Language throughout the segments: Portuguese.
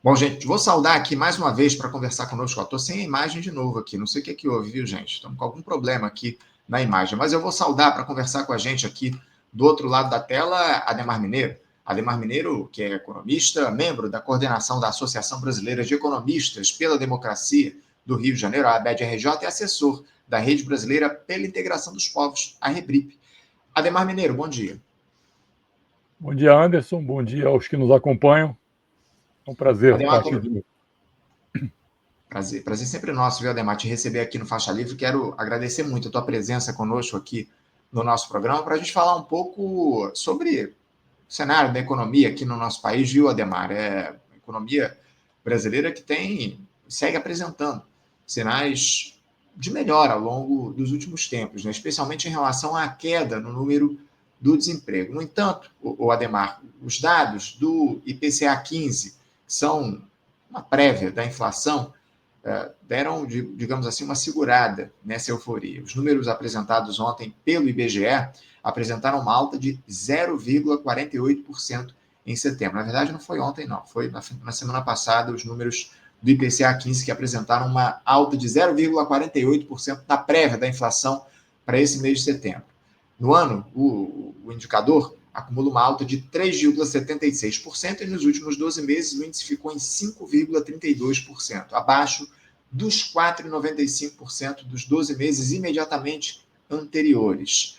Bom, gente, vou saudar aqui mais uma vez para conversar conosco. Estou sem a imagem de novo aqui, não sei o que houve, viu, gente? Estamos com algum problema aqui na imagem, mas eu vou saudar para conversar com a gente aqui do outro lado da tela, Adhemar Mineiro. Adhemar Mineiro, que é economista, membro da coordenação da Associação Brasileira de Economistas pela Democracia do Rio de Janeiro, a ABED-RJ, e assessor da Rede Brasileira pela Integração dos Povos, a REBRIP. Adhemar Mineiro, bom dia. Bom dia, Anderson. Bom dia aos que nos acompanham. É um prazer estar aqui de novo. Prazer sempre nosso, viu, Adhemar, te receber aqui no Faixa Livre. Quero agradecer muito a tua presença conosco aqui no nosso programa para a gente falar um pouco sobre o cenário da economia aqui no nosso país, viu, Adhemar? A economia brasileira que segue apresentando sinais de melhora ao longo dos últimos tempos, né? Especialmente em relação à queda no número do desemprego. No entanto, o Adhemar, os dados do IPCA 15, que são uma prévia da inflação, deram, digamos assim, uma segurada nessa euforia. Os números apresentados ontem pelo IBGE apresentaram uma alta de 0,48% em setembro. Na verdade, não foi ontem, não. Foi na semana passada os números do IPCA 15 que apresentaram uma alta de 0,48% na prévia da inflação para esse mês de setembro. No ano, o indicador acumula uma alta de 3,76% e nos últimos 12 meses o índice ficou em 5,32%, abaixo dos 4,95% dos 12 meses imediatamente anteriores.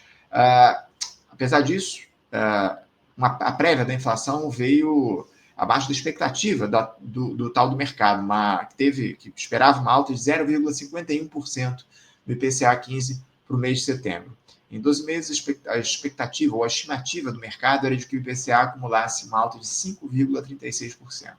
Apesar disso, a prévia da inflação veio abaixo da expectativa do tal do mercado, que esperava uma alta de 0,51% do IPCA 15 para o mês de setembro. Em 12 meses, a expectativa ou a estimativa do mercado era de que o IPCA acumulasse uma alta de 5,36%.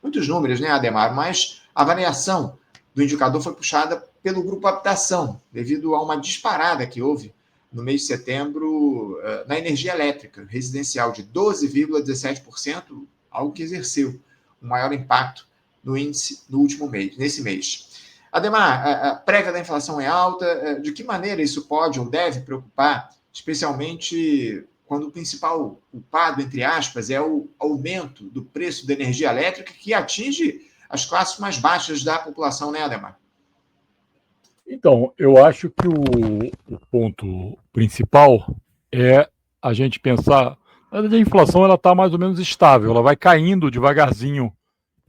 Muitos números, né, Adhemar? Mas a variação do indicador foi puxada pelo grupo habitação, devido a uma disparada que houve no mês de setembro na energia elétrica residencial de 12,17%, algo que exerceu um maior impacto no índice no último mês, nesse mês. Adhemar, a prévia da inflação é alta. De que maneira isso pode ou deve preocupar, especialmente quando o principal culpado, entre aspas, é o aumento do preço da energia elétrica que atinge as classes mais baixas da população, né, Adhemar? Então, eu acho que o ponto principal é a gente pensar. A inflação ela está mais ou menos estável, ela vai caindo devagarzinho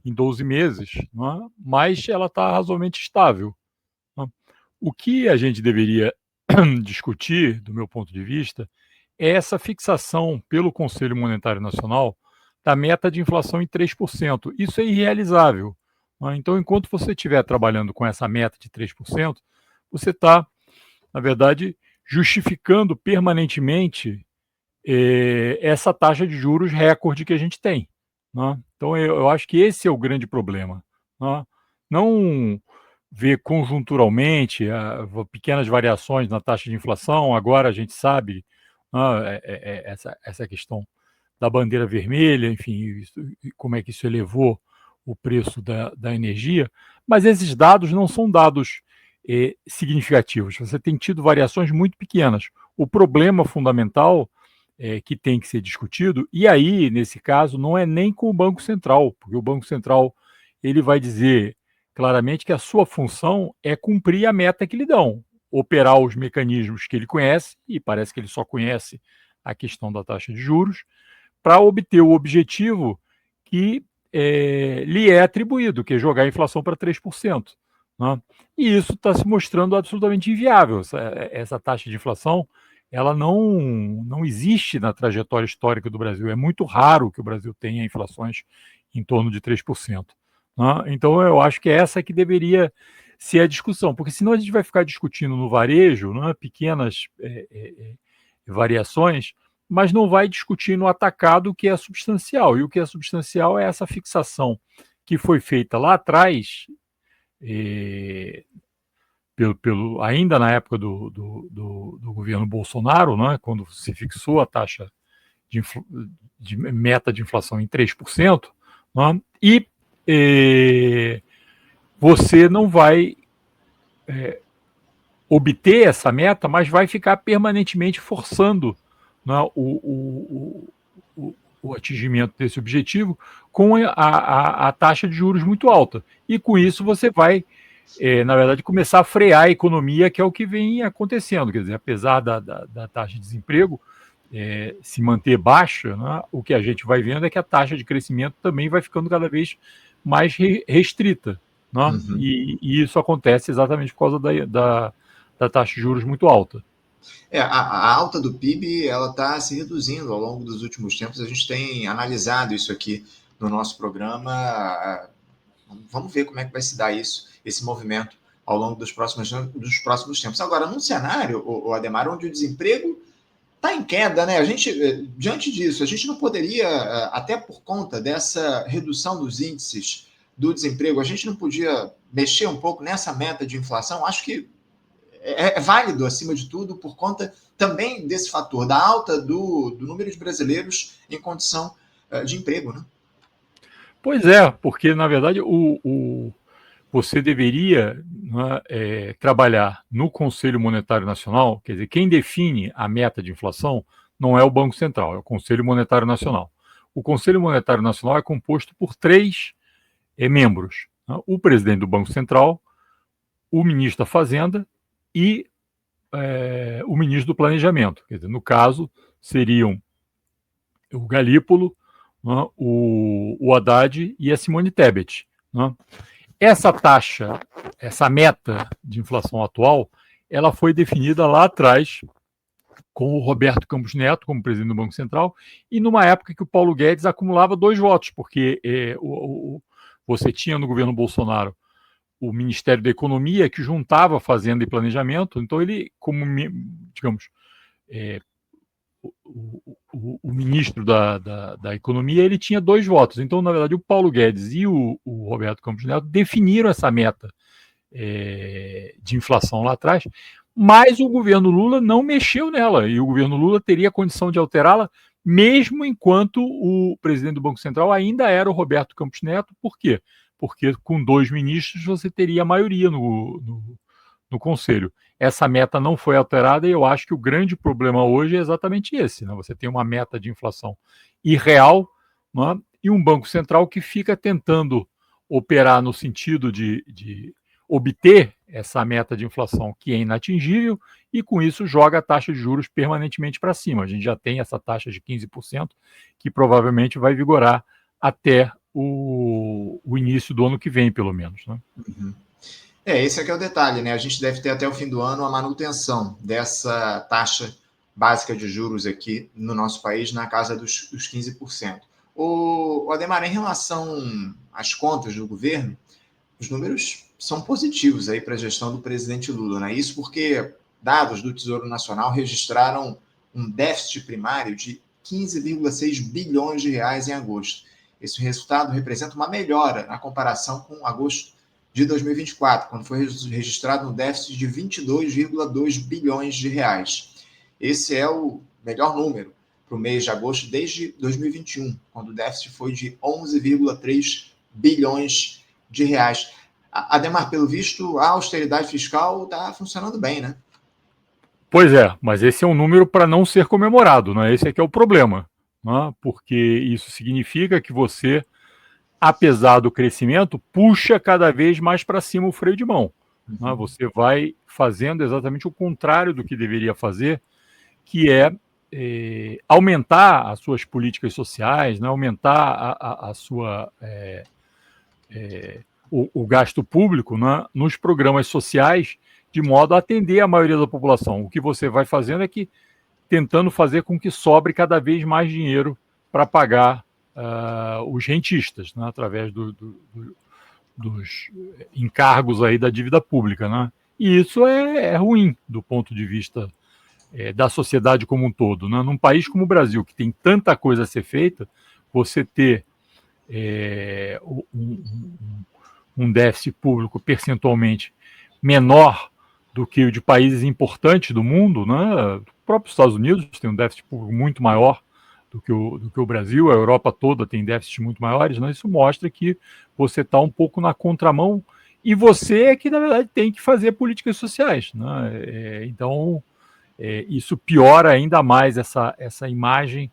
em 12 meses, não é? Mas ela está razoavelmente estável. Não é? O que a gente deveria discutir, do meu ponto de vista, é essa fixação pelo Conselho Monetário Nacional da meta de inflação em 3%. Isso é irrealizável. Não é? Então, enquanto você estiver trabalhando com essa meta de 3%, você está, na verdade, justificando permanentemente essa taxa de juros recorde que a gente tem. Né? Então, eu acho que esse é o grande problema. Né? Não ver conjunturalmente pequenas variações na taxa de inflação. Agora a gente sabe né, essa questão da bandeira vermelha, enfim, como é que isso elevou o preço da energia, mas esses dados não são dados significativos. Você tem tido variações muito pequenas. O problema fundamental que tem que ser discutido, e aí, nesse caso, não é nem com o Banco Central, porque o Banco Central ele vai dizer claramente que a sua função é cumprir a meta que lhe dão, operar os mecanismos que ele conhece, e parece que ele só conhece a questão da taxa de juros, para obter o objetivo que lhe é atribuído, que é jogar a inflação para 3%. Né? E isso está se mostrando absolutamente inviável. Essa taxa de inflação ela não existe na trajetória histórica do Brasil. É muito raro que o Brasil tenha inflações em torno de 3%. Né? Então, eu acho que essa que deveria ser a discussão, porque senão a gente vai ficar discutindo no varejo né, pequenas variações, mas não vai discutir no atacado o que é substancial. E o que é substancial é essa fixação que foi feita lá atrás, ainda na época do governo Bolsonaro, né, quando se fixou a taxa de meta de inflação em 3%, né, e você não vai obter essa meta, mas vai ficar permanentemente forçando né, o atingimento desse objetivo com a taxa de juros muito alta. E com isso você vai, na verdade, começar a frear a economia, que é o que vem acontecendo. Quer dizer, apesar da taxa de desemprego se manter baixa, né, o que a gente vai vendo é que a taxa de crescimento também vai ficando cada vez mais restrita. Né? Uhum. E isso acontece exatamente por causa da taxa de juros muito alta. A alta do PIB ela está se reduzindo ao longo dos últimos tempos. A gente tem analisado isso aqui no nosso programa. Vamos ver como é que vai se dar esse movimento ao longo dos próximos tempos. Agora, num cenário, o Ademar, onde o desemprego está em queda, né? A gente, diante disso, a gente não poderia, até por conta dessa redução dos índices do desemprego, a gente não podia mexer um pouco nessa meta de inflação? Acho que é válido, acima de tudo, por conta também desse fator, da alta do número de brasileiros em condição de emprego, né? Pois é, porque, na verdade, você deveria, né, trabalhar no Conselho Monetário Nacional. Quer dizer, quem define a meta de inflação não é o Banco Central, é o Conselho Monetário Nacional. O Conselho Monetário Nacional é composto por 3 membros, né? O presidente do Banco Central, o ministro da Fazenda e o ministro do Planejamento. Quer dizer, no caso, seriam o Galípolo, né, o Haddad e a Simone Tebet. Né? Essa taxa, essa meta de inflação atual, ela foi definida lá atrás com o Roberto Campos Neto como presidente do Banco Central e numa época que o Paulo Guedes acumulava 2 votos, porque você tinha no governo Bolsonaro o Ministério da Economia, que juntava Fazenda e Planejamento. Então ele, como, digamos, o ministro da Economia, ele tinha 2 votos. Então, na verdade, o Paulo Guedes e o Roberto Campos Neto definiram essa meta de inflação lá atrás, mas o governo Lula não mexeu nela, e o governo Lula teria condição de alterá-la mesmo enquanto o presidente do Banco Central ainda era o Roberto Campos Neto. Por quê? Porque com 2 ministros você teria a maioria no Conselho. Essa meta não foi alterada e eu acho que o grande problema hoje é exatamente esse. Né? Você tem uma meta de inflação irreal, né? E um Banco Central que fica tentando operar no sentido de obter essa meta de inflação que é inatingível e com isso joga a taxa de juros permanentemente para cima. A gente já tem essa taxa de 15% que provavelmente vai vigorar até o início do ano que vem, pelo menos. Né? Uhum. Esse aqui é o detalhe, né? A gente deve ter até o fim do ano a manutenção dessa taxa básica de juros aqui no nosso país na casa dos 15%. O Ademar, em relação às contas do governo, os números são positivos aí para a gestão do presidente Lula, né? Isso porque dados do Tesouro Nacional registraram um déficit primário de 15,6 bilhões de reais em agosto. Esse resultado representa uma melhora na comparação com agosto de 2024, quando foi registrado um déficit de 22,2 bilhões de reais. Esse é o melhor número para o mês de agosto desde 2021, quando o déficit foi de 11,3 bilhões de reais. Ademar, pelo visto, a austeridade fiscal está funcionando bem, né? Pois é, mas esse é um número para não ser comemorado, né? Esse é que é o problema, né? Porque isso significa que você, apesar do crescimento, puxa cada vez mais para cima o freio de mão. Né? Você vai fazendo exatamente o contrário do que deveria fazer, que é aumentar as suas políticas sociais, né? Aumentar a sua o gasto público, né? Nos programas sociais, de modo a atender a maioria da população. O que você vai fazendo é que tentando fazer com que sobre cada vez mais dinheiro para pagar os rentistas, né? Através dos encargos aí da dívida pública, né? E isso é ruim do ponto de vista da sociedade como um todo, né? Num país como o Brasil, que tem tanta coisa a ser feita, você ter um déficit público percentualmente menor do que o de países importantes do mundo, né? O próprio Estados Unidos tem um déficit público muito maior do que o Brasil, a Europa toda tem déficits muito maiores, né? Isso mostra que você está um pouco na contramão e você é que, na verdade, tem que fazer políticas sociais, né? Então, isso piora ainda mais essa imagem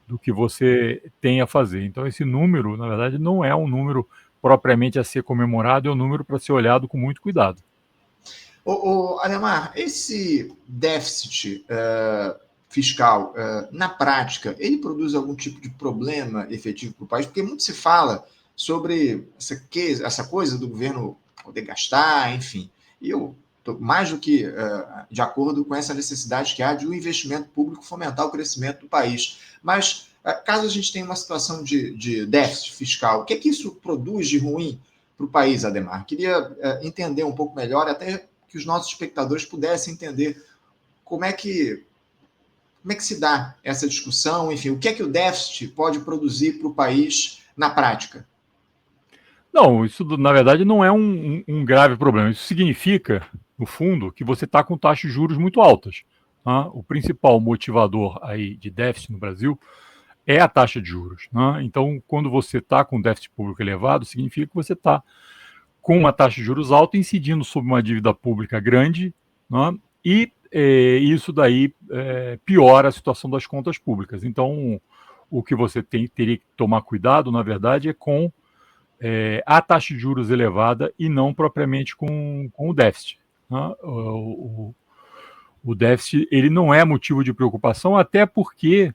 do que você tem a fazer. Então, esse número, na verdade, não é um número propriamente a ser comemorado, é um número para ser olhado com muito cuidado. Ademar, esse déficit fiscal, na prática, ele produz algum tipo de problema efetivo para o país? Porque muito se fala sobre essa coisa do governo poder gastar, enfim. E eu estou mais do que de acordo com essa necessidade que há de um investimento público fomentar o crescimento do país. Mas, caso a gente tenha uma situação de déficit fiscal, o que é que isso produz de ruim para o país, Ademar? Queria entender um pouco melhor, até que os nossos espectadores pudessem entender como é que se dá essa discussão, enfim, o que é que o déficit pode produzir para o país na prática? Não, isso na verdade não é um grave problema. Isso significa, no fundo, que você está com taxas de juros muito altas. Tá? O principal motivador aí de déficit no Brasil é a taxa de juros. Né? Então, quando você está com déficit público elevado, significa que você está com uma taxa de juros alta incidindo sobre uma dívida pública grande, né? E isso daí piora a situação das contas públicas. Então, o que você teria que tomar cuidado, na verdade, é com a taxa de juros elevada e não propriamente com o déficit. Né? O déficit ele não é motivo de preocupação, até porque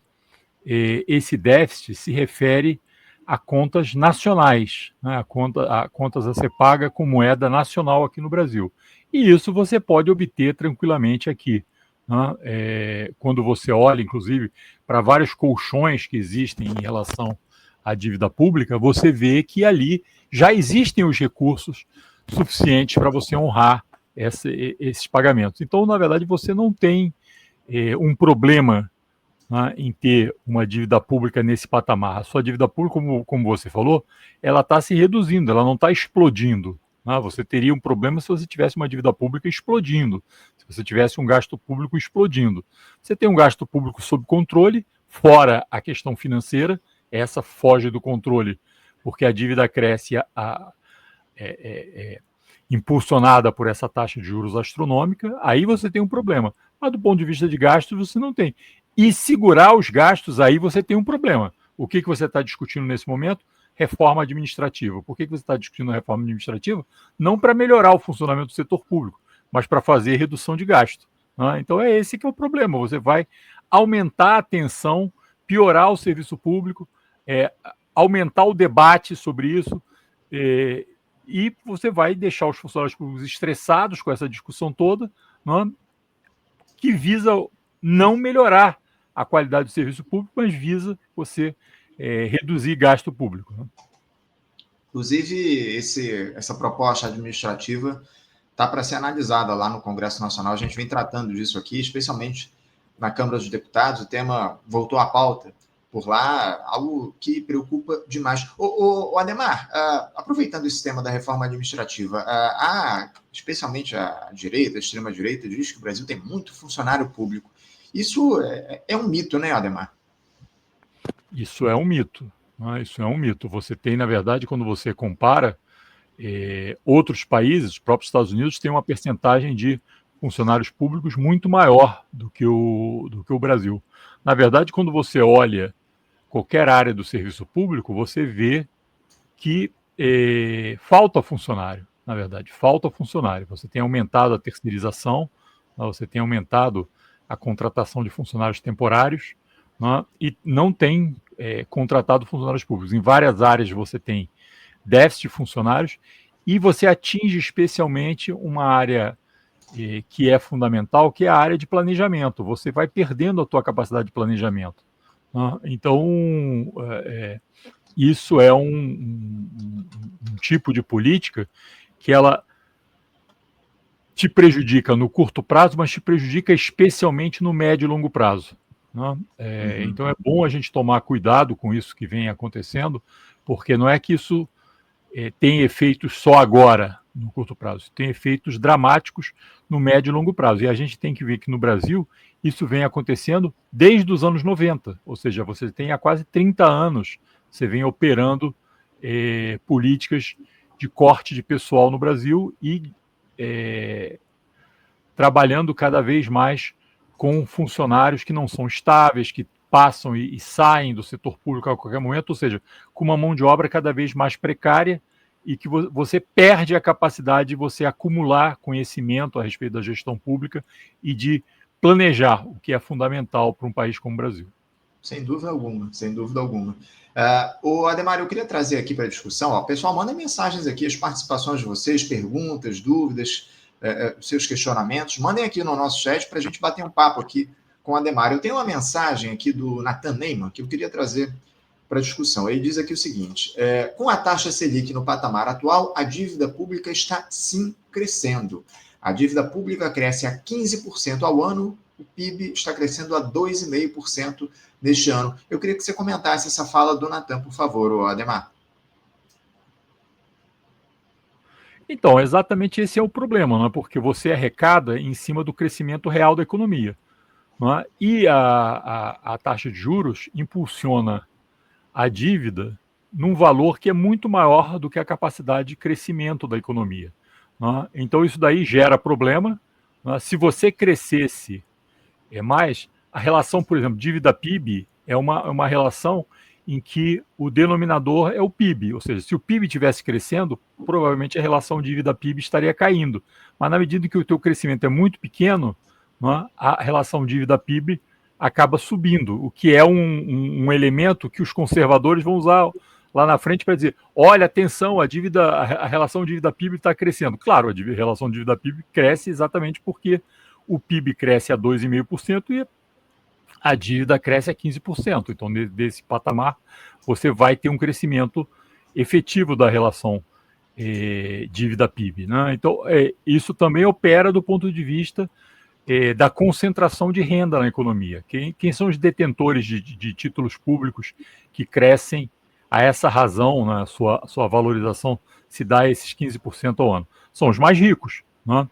esse déficit se refere a contas nacionais, né? a contas a ser paga com moeda nacional aqui no Brasil. E isso você pode obter tranquilamente aqui. Né? Quando você olha, inclusive, para vários colchões que existem em relação à dívida pública, você vê que ali já existem os recursos suficientes para você honrar esses pagamentos. Então, na verdade, você não tem um problema, né, em ter uma dívida pública nesse patamar. A sua dívida pública, como você falou, ela está se reduzindo, ela não está explodindo. Né? Você teria um problema se você tivesse uma dívida pública explodindo, se você tivesse um gasto público explodindo. Você tem um gasto público sob controle, fora a questão financeira, essa foge do controle, porque a dívida cresce impulsionada por essa taxa de juros astronômica, aí você tem um problema. Mas do ponto de vista de gastos, você não tem. E segurar os gastos, aí você tem um problema. O que você está discutindo nesse momento? Reforma administrativa. Por que você está discutindo reforma administrativa? Não para melhorar o funcionamento do setor público, mas para fazer redução de gasto. Né? Então é esse que é o problema. Você vai aumentar a tensão, piorar o serviço público, aumentar o debate sobre isso, e você vai deixar os funcionários públicos estressados com essa discussão toda, né? Que visa não melhorar a qualidade do serviço público, mas visa você reduzir gasto público. Né? Inclusive, essa proposta administrativa está para ser analisada lá no Congresso Nacional. A gente vem tratando disso aqui, especialmente na Câmara dos Deputados. O tema voltou à pauta por lá, algo que preocupa demais. Ademar, aproveitando esse tema da reforma administrativa, especialmente a direita, a extrema-direita, diz que o Brasil tem muito funcionário público. Isso é um mito, né, Ademar? Isso é um mito. Né? Isso é um mito. Você tem, na verdade, quando você compara outros países, os próprios Estados Unidos têm uma percentagem de funcionários públicos muito maior do que o Brasil. Na verdade, quando você olha qualquer área do serviço público, você vê que falta funcionário, na verdade, falta funcionário. Você tem aumentado a terceirização, né? Você tem aumentado a contratação de funcionários temporários, né? E não tem contratado funcionários públicos. Em várias áreas você tem déficit de funcionários e você atinge especialmente uma área que é fundamental, que é a área de planejamento. Você vai perdendo a tua capacidade de planejamento. Então, isso é um tipo de política que ela te prejudica no curto prazo, mas te prejudica especialmente no médio e longo prazo. Então, é bom a gente tomar cuidado com isso que vem acontecendo, porque não é que isso tem efeitos só agora, no curto prazo. Tem efeitos dramáticos no médio e longo prazo. E a gente tem que ver que no Brasil isso vem acontecendo desde os anos 90. Ou seja, você tem há quase 30 anos, você vem operando políticas de corte de pessoal no Brasil e trabalhando cada vez mais com funcionários que não são estáveis, que passam e saem do setor público a qualquer momento, ou seja, com uma mão de obra cada vez mais precária e que você perde a capacidade de você acumular conhecimento a respeito da gestão pública e de planejar, o que é fundamental para um país como o Brasil. Sem dúvida alguma, sem dúvida alguma. O Ademar, eu queria trazer aqui para a discussão, ó, pessoal, mandem mensagens aqui, as participações de vocês, perguntas, dúvidas, seus questionamentos, mandem aqui no nosso chat para a gente bater um papo aqui com o Ademar. Eu tenho uma mensagem aqui do Nathan Neyman que eu queria trazer para a discussão. Ele diz aqui o seguinte: com a taxa Selic no patamar atual, a dívida pública está sim crescendo. A dívida pública cresce a 15% ao ano, o PIB está crescendo a 2,5% neste ano. Eu queria que você comentasse essa fala do Nathan, por favor, Ademar. Então, exatamente esse é o problema, não é? Porque você arrecada em cima do crescimento real da economia. Não é? E a taxa de juros impulsiona a dívida num valor que é muito maior do que a capacidade de crescimento da economia. Não é? Então, isso daí gera problema. Não é? Se você crescesse mais, a relação, por exemplo, dívida-PIB é uma relação em que o denominador é o PIB, ou seja, se o PIB estivesse crescendo, provavelmente a relação dívida-PIB estaria caindo. Mas na medida que o teu crescimento é muito pequeno, não é? A relação dívida-PIB acaba subindo, o que é um elemento que os conservadores vão usar lá na frente para dizer, olha, atenção, a relação dívida-PIB está crescendo. Claro, a relação dívida-PIB cresce exatamente porque o PIB cresce a 2,5% e a dívida cresce a 15%. Então, desse patamar, você vai ter um crescimento efetivo da relação dívida-PIB. Né? Então, isso também opera do ponto de vista da concentração de renda na economia. Quem são os detentores de títulos públicos que crescem a essa razão, né, sua valorização se dá a esses 15% ao ano? São os mais ricos. Né?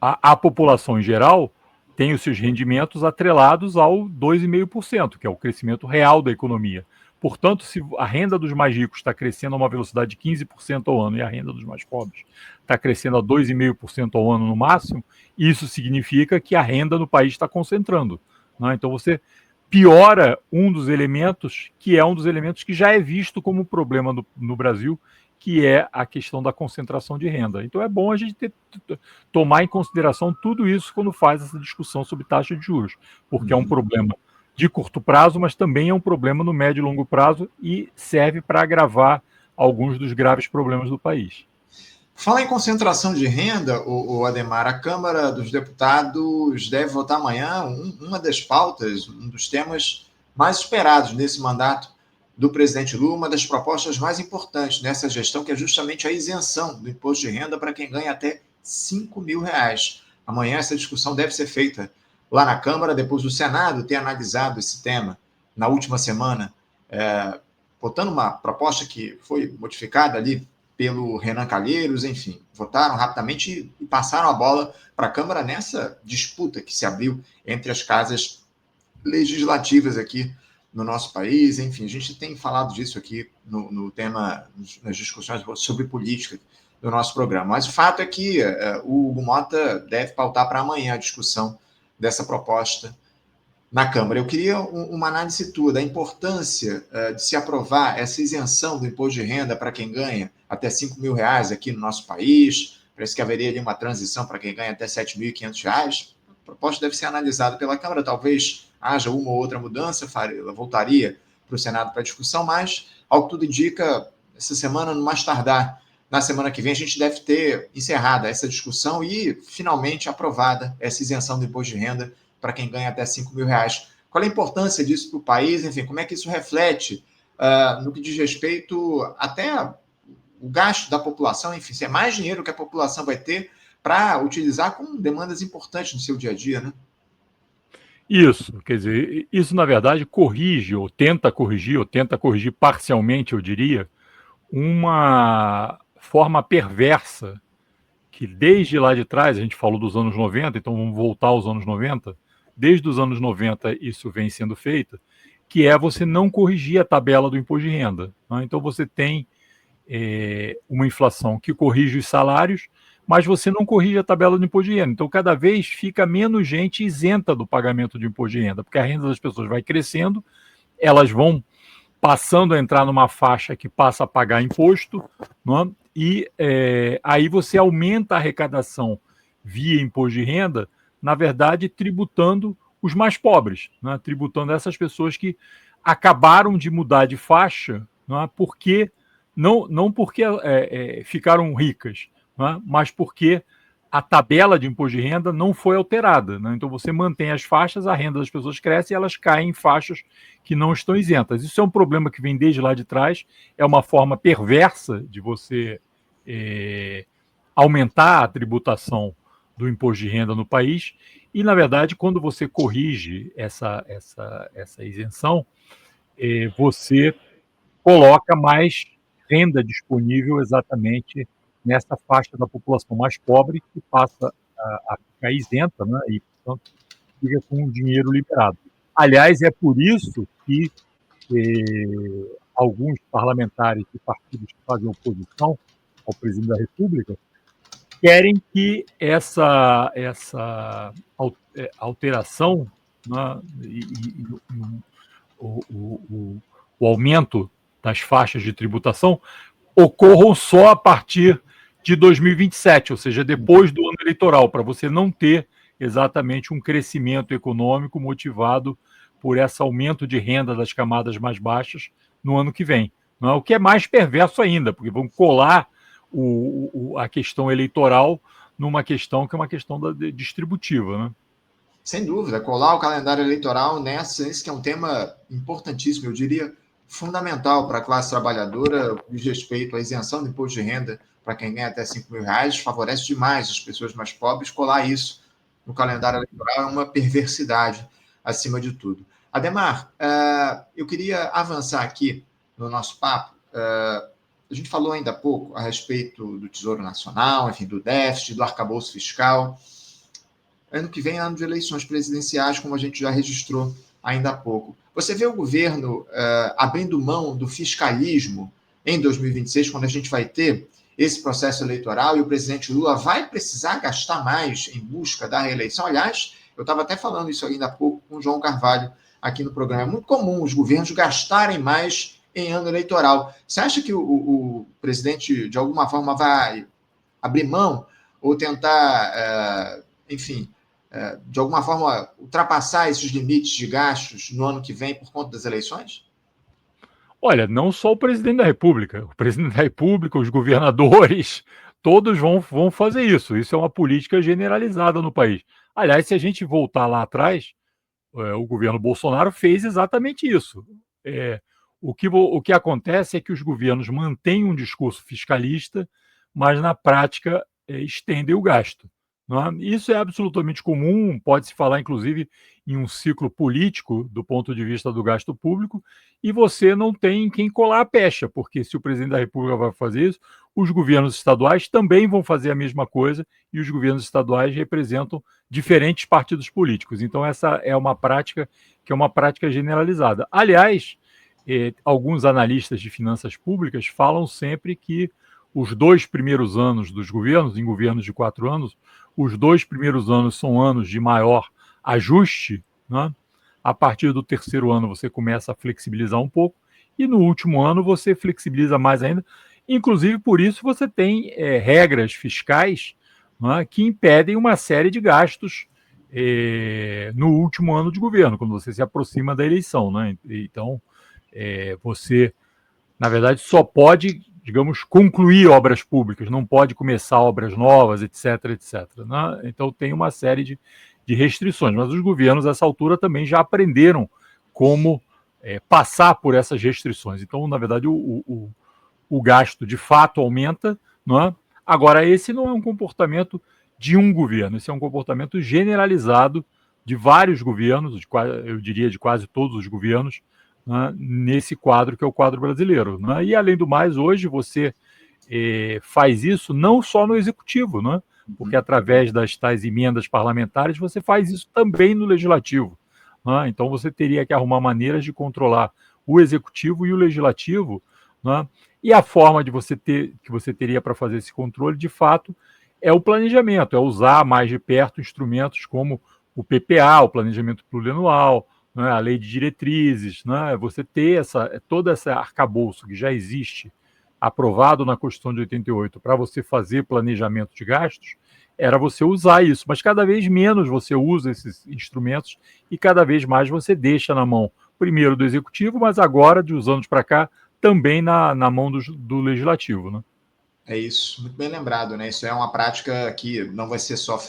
A população em geral tem os seus rendimentos atrelados ao 2,5%, que é o crescimento real da economia. Portanto, se a renda dos mais ricos está crescendo a uma velocidade de 15% ao ano e a renda dos mais pobres está crescendo a 2,5% ao ano no máximo, isso significa que a renda no país está concentrando. Né? Então você piora um dos elementos, que é um dos elementos que já é visto como problema no Brasil, que é a questão da concentração de renda. Então é bom a gente tomar em consideração tudo isso quando faz essa discussão sobre taxa de juros, porque é um problema de curto prazo, mas também é um problema no médio e longo prazo e serve para agravar alguns dos graves problemas do país. Fala em concentração de renda, o Ademar, a Câmara dos Deputados deve votar amanhã uma das pautas, um dos temas mais esperados nesse mandato do presidente Lula, uma das propostas mais importantes nessa gestão, que é justamente a isenção do imposto de renda para quem ganha até R$5 mil. Amanhã essa discussão deve ser feita lá na Câmara, depois do Senado ter analisado esse tema na última semana, votando uma proposta que foi modificada ali pelo Renan Calheiros, enfim, votaram rapidamente e passaram a bola para a Câmara nessa disputa que se abriu entre as casas legislativas aqui no nosso país. Enfim, a gente tem falado disso aqui no tema, nas discussões sobre política do nosso programa. Mas o fato é que o Hugo Mota deve pautar para amanhã a discussão dessa proposta na Câmara. Eu queria uma análise tua da importância de se aprovar essa isenção do imposto de renda para quem ganha até R$5 mil aqui no nosso país. Parece que haveria ali uma transição para quem ganha até R$7.500. A proposta deve ser analisada pela Câmara, talvez haja uma ou outra mudança, voltaria para o Senado para discussão, mas, ao que tudo indica, essa semana, no mais tardar, na semana que vem, a gente deve ter encerrada essa discussão e, finalmente, aprovada essa isenção do imposto de renda para quem ganha até R$5 mil. Qual é a importância disso para o país? Enfim, como é que isso reflete no que diz respeito até o gasto da população? Enfim, se é mais dinheiro que a população vai ter para utilizar com demandas importantes no seu dia a dia, né? Isso, quer dizer, isso na verdade corrige, ou tenta corrigir parcialmente, eu diria, uma forma perversa que desde lá de trás, a gente falou dos anos 90, então vamos voltar aos anos 90, desde os anos 90 isso vem sendo feito, que é você não corrigir a tabela do imposto de renda. Né? Então você tem uma inflação que corrige os salários, mas você não corrige a tabela do imposto de renda. Então, cada vez fica menos gente isenta do pagamento de imposto de renda, porque a renda das pessoas vai crescendo, elas vão passando a entrar numa faixa que passa a pagar imposto, não é? E aí você aumenta a arrecadação via imposto de renda, na verdade, tributando os mais pobres, né? Tributando essas pessoas que acabaram de mudar de faixa, não é? Porque não porque ficaram ricas, não é? Mas porque a tabela de imposto de renda não foi alterada, né? Então você mantém as faixas, a renda das pessoas cresce e elas caem em faixas que não estão isentas. Isso é um problema que vem desde lá de trás, é uma forma perversa de você aumentar a tributação do imposto de renda no país, e, na verdade, quando você corrige essa isenção, você coloca mais renda disponível exatamente nessa faixa da população mais pobre, que passa a ficar isenta, né, e, portanto, fica com o dinheiro liberado. Aliás, é por isso que alguns parlamentares de partidos que fazem oposição ao presidente da República querem que essa alteração, né, o aumento das faixas de tributação ocorram só a partir de 2027, ou seja, depois do ano eleitoral, para você não ter exatamente um crescimento econômico motivado por esse aumento de renda das camadas mais baixas no ano que vem. Não é? O que é mais perverso ainda, porque vão colar a questão eleitoral numa questão que é uma questão distributiva, né? Sem dúvida, colar o calendário eleitoral nesse que é um tema importantíssimo, eu diria fundamental para a classe trabalhadora, diz respeito à isenção do imposto de renda para quem ganha até R$5.000, favorece demais as pessoas mais pobres. Colar isso no calendário eleitoral é uma perversidade, acima de tudo. Ademar, eu queria avançar aqui no nosso papo. A gente falou ainda há pouco a respeito do Tesouro Nacional, enfim, do déficit, do arcabouço fiscal. Ano que vem é ano de eleições presidenciais, como a gente já registrou ainda há pouco. Você vê o governo abrindo mão do fiscalismo em 2026, quando a gente vai ter esse processo eleitoral e o presidente Lula vai precisar gastar mais em busca da reeleição? Aliás, eu estava até falando isso ainda há pouco com o João Carvalho aqui no programa. É muito comum os governos gastarem mais em ano eleitoral. Você acha que o presidente, de alguma forma, vai abrir mão ou tentar, enfim, de alguma forma, ultrapassar esses limites de gastos no ano que vem por conta das eleições? Olha, não só o presidente da República. O presidente da República, os governadores, todos vão fazer isso. Isso é uma política generalizada no país. Aliás, se a gente voltar lá atrás, o governo Bolsonaro fez exatamente isso. O que acontece é que os governos mantêm um discurso fiscalista, mas na prática estendem o gasto. Não é? Isso é absolutamente comum, pode-se falar, inclusive, em um ciclo político do ponto de vista do gasto público, e você não tem quem colar a pecha, porque se o presidente da República vai fazer isso, os governos estaduais também vão fazer a mesma coisa, e os governos estaduais representam diferentes partidos políticos. Então, essa é uma prática que é uma prática generalizada. Aliás, alguns analistas de finanças públicas falam sempre que os 2 primeiros anos dos governos, em governos de 4 anos, os 2 primeiros anos são anos de maior ajuste, né? A partir do 3º ano você começa a flexibilizar um pouco, e no último ano você flexibiliza mais ainda. Inclusive, por isso você tem regras fiscais, né, que impedem uma série de gastos no último ano de governo, quando você se aproxima da eleição, né? Então, você, na verdade, só pode, digamos, concluir obras públicas, não pode começar obras novas, etc, etc. Né? Então tem uma série de restrições, mas os governos, nessa altura, também já aprenderam como passar por essas restrições. Então, na verdade, o gasto, de fato, aumenta. Não é? Agora, esse não é um comportamento de um governo, esse é um comportamento generalizado de vários governos, eu diria de quase todos os governos, né, nesse quadro que é o quadro brasileiro. Né? E, além do mais, hoje você faz isso não só no executivo, né? Porque através das tais emendas parlamentares você faz isso também no legislativo. Né? Então você teria que arrumar maneiras de controlar o executivo e o legislativo, né? E a forma que você teria para fazer esse controle, de fato, é o planejamento, é usar mais de perto instrumentos como o PPA, o planejamento plurianual, né, a lei de diretrizes, né, você ter todo esse arcabouço que já existe, aprovado na Constituição de 88, para você fazer planejamento de gastos, era você usar isso, mas cada vez menos você usa esses instrumentos e cada vez mais você deixa na mão, primeiro do Executivo, mas agora, de uns anos para cá, também na mão do Legislativo, né? É isso, muito bem lembrado, né? Isso é uma prática que não vai ser só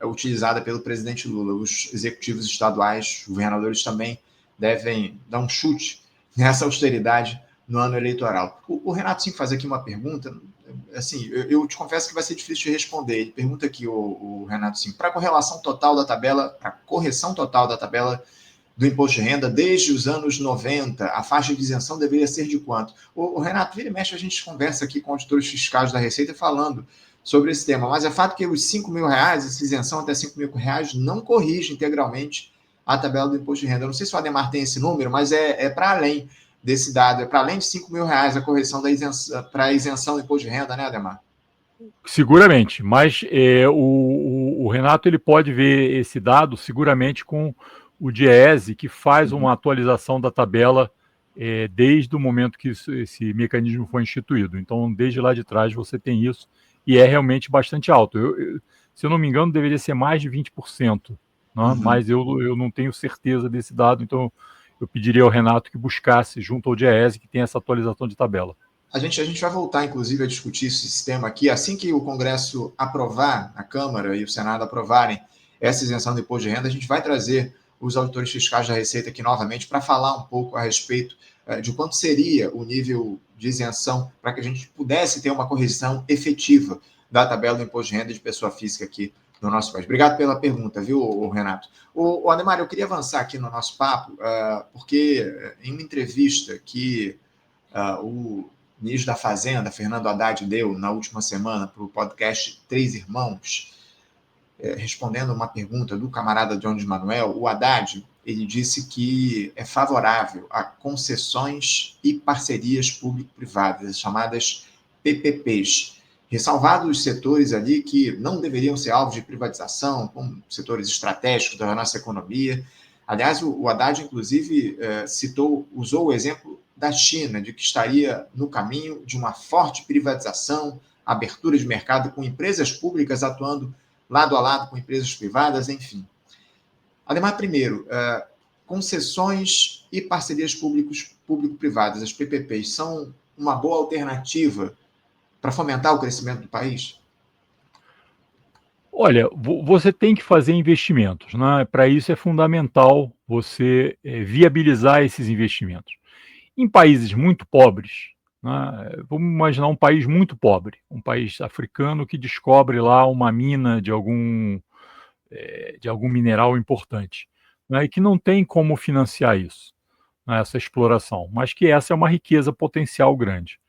utilizada pelo presidente Lula. Os executivos estaduais, os governadores também devem dar um chute nessa austeridade no ano eleitoral. O Renato Sim faz aqui uma pergunta, assim, eu te confesso que vai ser difícil de responder. Ele pergunta aqui, o Renato Sim, para a correlação total da tabela, a correção total da tabela do imposto de renda desde os anos 90, a faixa de isenção deveria ser de quanto? O Renato, vira e mexe, a gente conversa aqui com auditores fiscais da Receita falando sobre esse tema, mas é fato que os R$ 5.000, essa isenção até R$ 5.000, não corrige integralmente a tabela do imposto de renda. Eu não sei se o Ademar tem esse número, mas é para além desse dado, é para além de R$ 5.000 a correção da isenção, para a isenção do imposto de renda, né, Ademar? Seguramente, mas o Renato ele pode ver esse dado seguramente com o Diese, que faz uma atualização da tabela desde o momento que esse mecanismo foi instituído. Então, desde lá de trás você tem isso, e é realmente bastante alto. Se eu não me engano, deveria ser mais de 20%, né? Mas eu não tenho certeza desse dado, então eu pediria ao Renato que buscasse junto ao Diese, que tem essa atualização de tabela. A gente vai voltar, inclusive, a discutir esse sistema aqui. Assim que o Congresso aprovar, a Câmara e o Senado aprovarem essa isenção do imposto de renda, a gente vai trazer os auditores fiscais da Receita aqui novamente para falar um pouco a respeito de quanto seria o nível de isenção para que a gente pudesse ter uma correção efetiva da tabela do imposto de renda de pessoa física aqui no nosso país. Obrigado pela pergunta, viu, Renato? O Ademar, eu queria avançar aqui no nosso papo, porque em uma entrevista que o ministro da Fazenda, Fernando Haddad, deu na última semana para o podcast Três Irmãos, respondendo uma pergunta do camarada Jones Manuel, o Haddad, ele disse que é favorável a concessões e parcerias público-privadas, as chamadas PPPs, ressalvados os setores ali que não deveriam ser alvos de privatização, como setores estratégicos da nossa economia. Aliás, o Haddad, inclusive, usou o exemplo da China, de que estaria no caminho de uma forte privatização, abertura de mercado com empresas públicas atuando lado a lado com empresas privadas, enfim. Ademar, primeiro, concessões e parcerias público-privadas, as PPPs, são uma boa alternativa para fomentar o crescimento do país? Olha, você tem que fazer investimentos, né? Para isso é fundamental você viabilizar esses investimentos. Em países muito pobres, né? Vamos imaginar um país muito pobre, um país africano que descobre lá uma mina de algum mineral importante, né? E que não tem como financiar isso, né? Essa exploração, mas que essa é uma riqueza potencial grande.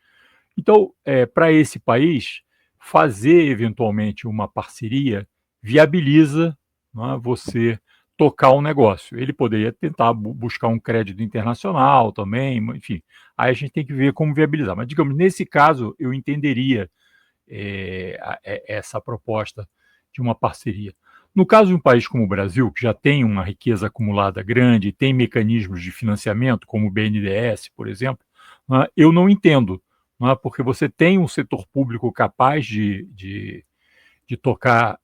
Então, para esse país, fazer eventualmente uma parceria viabiliza, né, você tocar um negócio. Ele poderia tentar buscar um crédito internacional também, enfim. Aí a gente tem que ver como viabilizar. Mas, digamos, nesse caso, eu entenderia essa proposta de uma parceria. No caso de um país como o Brasil, que já tem uma riqueza acumulada grande, tem mecanismos de financiamento, como o BNDES, por exemplo, né, eu não entendo, né, porque você tem um setor público capaz de tocar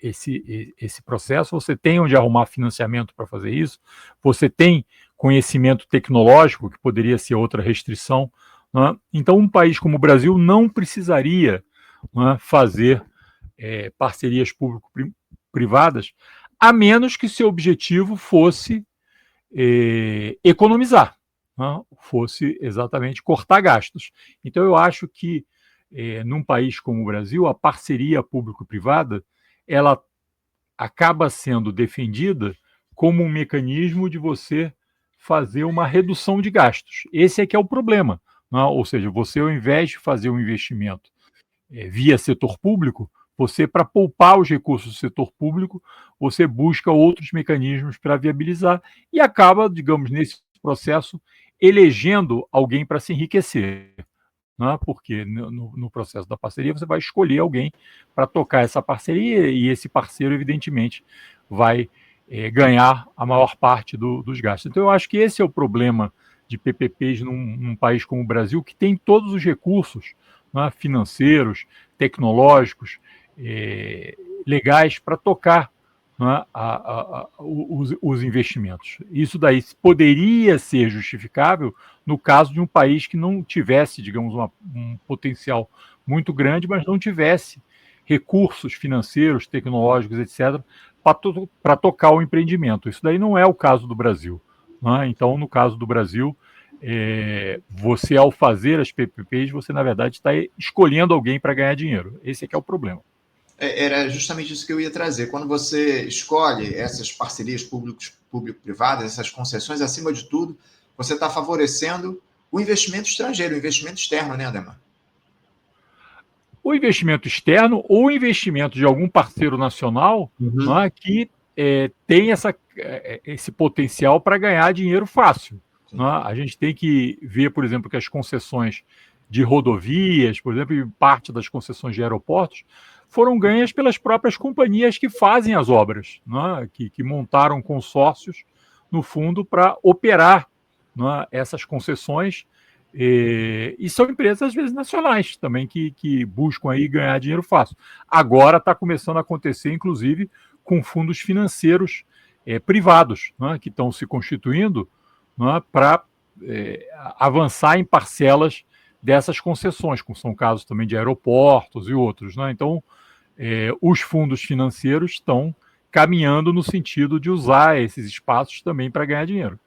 esse processo, você tem onde arrumar financiamento para fazer isso, você tem conhecimento tecnológico, que poderia ser outra restrição, né? Então, um país como o Brasil não precisaria, né, fazer parcerias público-privadas, a menos que seu objetivo fosse economizar, né? Fosse exatamente cortar gastos. Então, eu acho que num país como o Brasil, a parceria público-privada ela acaba sendo defendida como um mecanismo de você fazer uma redução de gastos. Esse é que é o problema, né? Ou seja, você ao invés de fazer um investimento via setor público, você, para poupar os recursos do setor público, você busca outros mecanismos para viabilizar e acaba, digamos, nesse processo, elegendo alguém para se enriquecer. né? Porque no processo da parceria você vai escolher alguém para tocar essa parceria e esse parceiro, evidentemente, vai ganhar a maior parte dos gastos. Então, eu acho que esse é o problema de PPPs num país como o Brasil, que tem todos os recursos, né, financeiros, tecnológicos, legais para tocar, né, os investimentos. Isso daí poderia ser justificável no caso de um país que não tivesse, digamos, um potencial muito grande, mas não tivesse recursos financeiros, tecnológicos, etc., para tocar o empreendimento. Isso daí não é o caso do Brasil, né? Então, no caso do Brasil, você, ao fazer as PPPs, você, na verdade, está escolhendo alguém para ganhar dinheiro. Esse é que é o problema. Era justamente isso que eu ia trazer. Quando você escolhe essas parcerias público-privadas, essas concessões, acima de tudo, você está favorecendo o investimento estrangeiro, o investimento externo, né, Ademar? O investimento externo ou o investimento de algum parceiro nacional, né, que tem esse potencial para ganhar dinheiro fácil. Né? A gente tem que ver, por exemplo, que as concessões de rodovias, por exemplo, e parte das concessões de aeroportos, foram ganhas pelas próprias companhias que fazem as obras, né? que montaram consórcios, no fundo, para operar, né, essas concessões. E são empresas, às vezes, nacionais também, que buscam aí ganhar dinheiro fácil. Agora está começando a acontecer, inclusive, com fundos financeiros privados, né, que estão se constituindo, né, para avançar em parcelas dessas concessões, como são casos também de aeroportos e outros. Né? Então, os fundos financeiros estão caminhando no sentido de usar esses espaços também para ganhar dinheiro.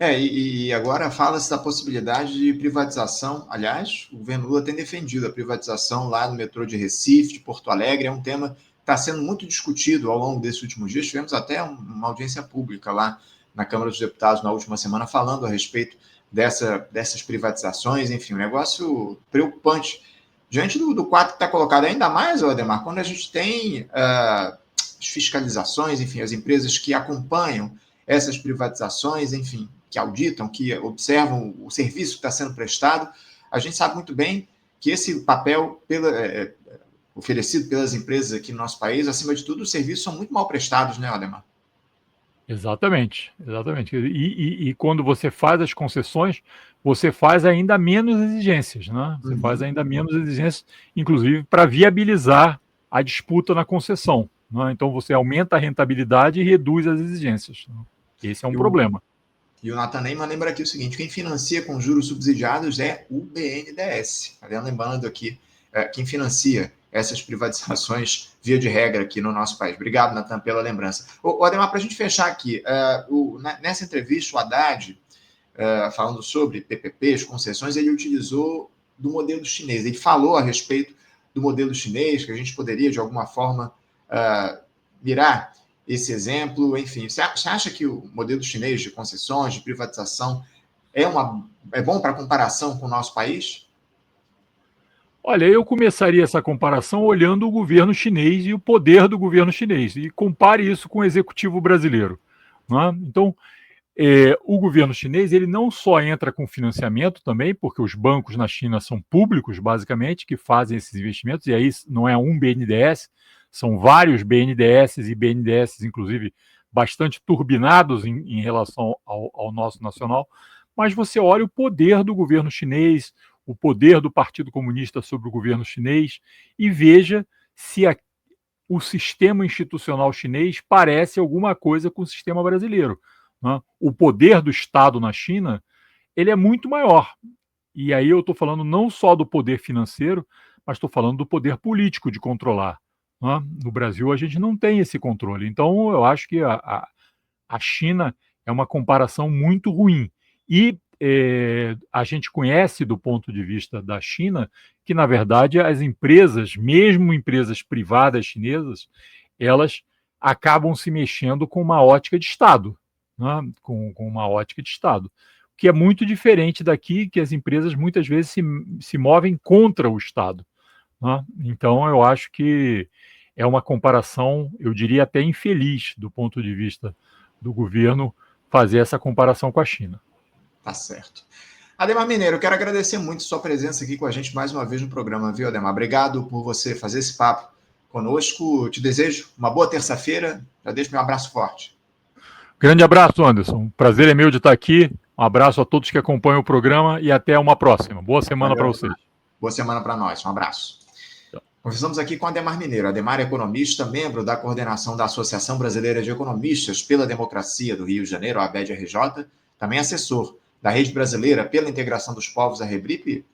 E agora fala-se da possibilidade de privatização. Aliás, o governo Lula tem defendido a privatização lá no metrô de Recife, de Porto Alegre. É um tema que está sendo muito discutido ao longo desses últimos dias. Tivemos até uma audiência pública lá na Câmara dos Deputados na última semana falando a respeito dessas privatizações. Enfim, um negócio preocupante. Diante do quadro que está colocado, ainda mais, Ademar, quando a gente tem as fiscalizações, enfim, as empresas que acompanham essas privatizações, enfim, que auditam, que observam o serviço que está sendo prestado, a gente sabe muito bem que esse papel oferecido pelas empresas aqui no nosso país, acima de tudo, os serviços são muito mal prestados, né, Ademar? Exatamente, exatamente. E quando você faz as concessões, você faz ainda menos exigências, né? Você faz ainda menos exigências, inclusive para viabilizar a disputa na concessão. Né? Então você aumenta a rentabilidade e reduz as exigências. Né? Esse é um problema. E o Nathan Neyman lembra aqui o seguinte: quem financia com juros subsidiados é o BNDES. Lembrando aqui, quem financia essas privatizações, via de regra, aqui no nosso país. Obrigado, Nathan, pela lembrança. Ademar, para a gente fechar aqui, nessa entrevista, o Haddad, falando sobre PPPs, concessões, ele utilizou do modelo chinês. Ele falou a respeito do modelo chinês, que a gente poderia, de alguma forma, mirar esse exemplo. Enfim, você acha que o modelo chinês de concessões, de privatização, é bom para comparação com o nosso país? Olha, eu começaria essa comparação olhando o governo chinês e o poder do governo chinês, e compare isso com o executivo brasileiro. Né? Então, o governo chinês ele não só entra com financiamento também, porque os bancos na China são públicos, basicamente, que fazem esses investimentos, e aí não é um BNDES, são vários BNDES e BNDES, inclusive, bastante turbinados em relação ao nosso nacional, mas você olha o poder do governo chinês, o poder do Partido Comunista sobre o governo chinês, e veja se o sistema institucional chinês parece alguma coisa com o sistema brasileiro. Né? O poder do Estado na China ele é muito maior. E aí eu estou falando não só do poder financeiro, mas estou falando do poder político de controlar. Né? No Brasil a gente não tem esse controle. Então eu acho que a China é uma comparação muito ruim. E a gente conhece do ponto de vista da China que, na verdade, as empresas, mesmo empresas privadas chinesas, elas acabam se mexendo com uma ótica de Estado. Né? Com uma ótica de Estado. O que é muito diferente daqui, que as empresas muitas vezes se movem contra o Estado. Né? Então, eu acho que é uma comparação, eu diria até infeliz, do ponto de vista do governo, fazer essa comparação com a China. Tá certo. Ademar Mineiro, eu quero agradecer muito sua presença aqui com a gente mais uma vez no programa, viu, Ademar? Obrigado por você fazer esse papo conosco. Te desejo uma boa terça-feira. Já deixo meu abraço forte. Grande abraço, Anderson. Prazer é meu de estar aqui. Um abraço a todos que acompanham o programa e até uma próxima. Boa semana para vocês. Boa semana para nós. Um abraço. Conversamos aqui com Ademar Mineiro. Ademar é economista, membro da coordenação da Associação Brasileira de Economistas pela Democracia do Rio de Janeiro, a ABED-RJ, também assessor da Rede Brasileira pela Integração dos Povos, a REBRIP,